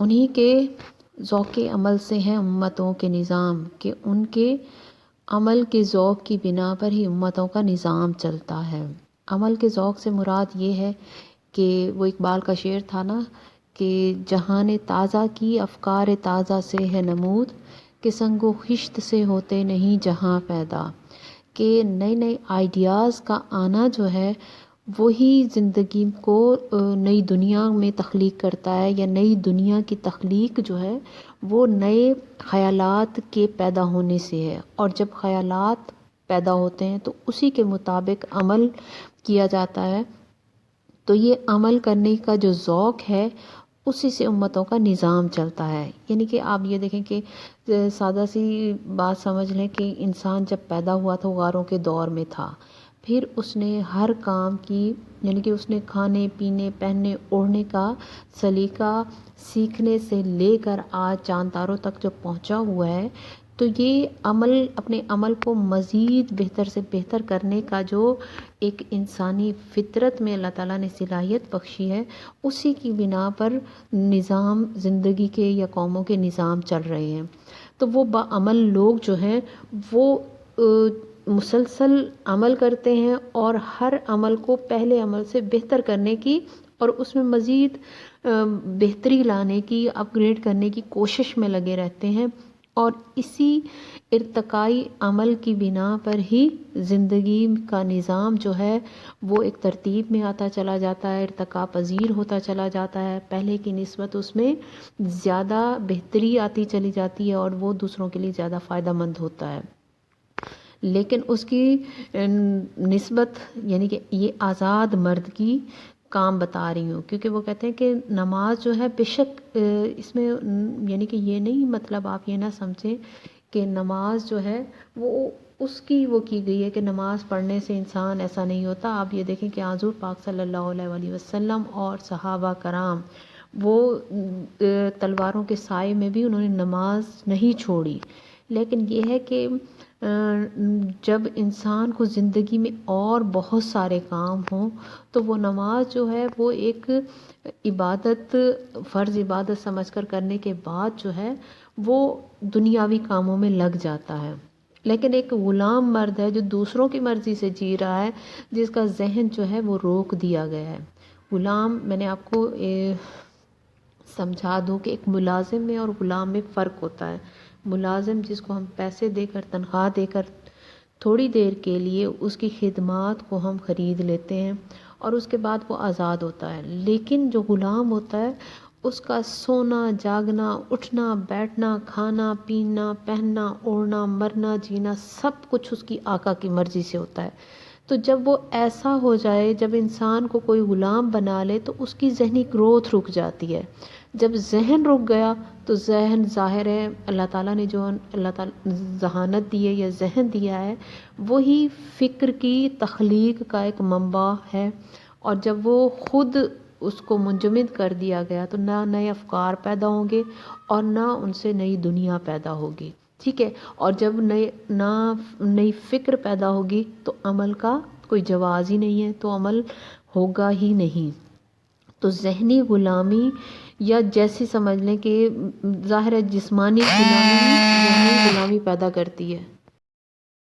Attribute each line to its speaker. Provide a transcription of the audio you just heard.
Speaker 1: انہی کے ذوق عمل سے ہیں امتوں کے نظام، کہ ان کے عمل کے ذوق کی بنا پر ہی امتوں کا نظام چلتا ہے۔ عمل کے ذوق سے مراد یہ ہے کہ وہ اقبال کا شعر تھا نا کہ جہان تازہ کی افکار تازہ سے ہے نمود، کہ سنگ و خشت سے ہوتے نہیں جہاں پیدا، کہ نئے نئے آئیڈیاز کا آنا جو ہے وہی زندگی کو نئی دنیا میں تخلیق کرتا ہے، یا نئی دنیا کی تخلیق جو ہے وہ نئے خیالات کے پیدا ہونے سے ہے۔ اور جب خیالات پیدا ہوتے ہیں تو اسی کے مطابق عمل کیا جاتا ہے، تو یہ عمل کرنے کا جو ذوق ہے اسی سے امتوں کا نظام چلتا ہے۔ یعنی کہ آپ یہ دیکھیں کہ سادہ سی بات سمجھ لیں کہ انسان جب پیدا ہوا تو غاروں کے دور میں تھا، پھر اس نے ہر کام کی، یعنی کہ اس نے کھانے پینے پہننے اوڑھنے کا سلیقہ سیکھنے سے لے کر آج چاند تاروں تک جب پہنچا ہوا ہے، تو یہ عمل، اپنے عمل کو مزید بہتر سے بہتر کرنے کا جو ایک انسانی فطرت میں اللہ تعالیٰ نے صلاحیت بخشی ہے، اسی کی بنا پر نظام زندگی کے یا قوموں کے نظام چل رہے ہیں۔ تو وہ باعمل لوگ جو ہیں وہ مسلسل عمل کرتے ہیں اور ہر عمل کو پہلے عمل سے بہتر کرنے کی اور اس میں مزید بہتری لانے کی، اپ گریڈ کرنے کی کوشش میں لگے رہتے ہیں، اور اسی ارتقائی عمل کی بنا پر ہی زندگی کا نظام جو ہے وہ ایک ترتیب میں آتا چلا جاتا ہے، ارتقا پذیر ہوتا چلا جاتا ہے، پہلے کی نسبت اس میں زیادہ بہتری آتی چلی جاتی ہے اور وہ دوسروں کے لیے زیادہ فائدہ مند ہوتا ہے۔ لیکن اس کی نسبت، یعنی کہ یہ آزاد مرد کی کام بتا رہی ہوں، کیونکہ وہ کہتے ہیں کہ نماز جو ہے بے شک اس میں، یعنی کہ یہ نہیں مطلب آپ یہ نہ سمجھیں کہ نماز جو ہے وہ اس کی وہ کی گئی ہے کہ نماز پڑھنے سے انسان ایسا نہیں ہوتا۔ آپ یہ دیکھیں کہ حضور پاک صلی اللہ علیہ وآلہ وسلم اور صحابہ کرام وہ تلواروں کے سائے میں بھی انہوں نے نماز نہیں چھوڑی، لیکن یہ ہے کہ جب انسان کو زندگی میں اور بہت سارے کام ہوں تو وہ نماز جو ہے وہ ایک عبادت، فرض عبادت سمجھ کر کرنے کے بعد جو ہے وہ دنیاوی کاموں میں لگ جاتا ہے۔ لیکن ایک غلام مرد ہے جو دوسروں کی مرضی سے جی رہا ہے، جس کا ذہن جو ہے وہ روک دیا گیا ہے۔ غلام، میں نے آپ کو سمجھا دوں کہ ایک ملازم میں اور غلام میں فرق ہوتا ہے۔ ملازم جس کو ہم پیسے دے کر، تنخواہ دے کر تھوڑی دیر کے لیے اس کی خدمات کو ہم خرید لیتے ہیں اور اس کے بعد وہ آزاد ہوتا ہے، لیکن جو غلام ہوتا ہے اس کا سونا جاگنا، اٹھنا بیٹھنا، کھانا پینا، پہننا اوڑھنا، مرنا جینا سب کچھ اس کی آقا کی مرضی سے ہوتا ہے۔ تو جب وہ ایسا ہو جائے، جب انسان کو کوئی غلام بنا لے تو اس کی ذہنی گروتھ رک جاتی ہے۔ جب ذہن رک گیا تو ذہن، ظاہر ہے اللہ تعالیٰ نے جو اللہ تعالیٰ ذہانت دی ہے یا ذہن دیا ہے وہی فکر کی تخلیق کا ایک منبع ہے، اور جب وہ خود اس کو منجمد کر دیا گیا تو نہ نئے افکار پیدا ہوں گے اور نہ ان سے نئی دنیا پیدا ہوگی، ٹھیک ہے۔ اور جب نئی فکر پیدا ہوگی تو عمل کا کوئی جواز ہی نہیں ہے، تو عمل ہوگا ہی نہیں۔ تو ذہنی غلامی یا جیسی سمجھ لیں کہ ظاہر ہے جسمانی غلامی ذہنی غلامی پیدا کرتی ہے۔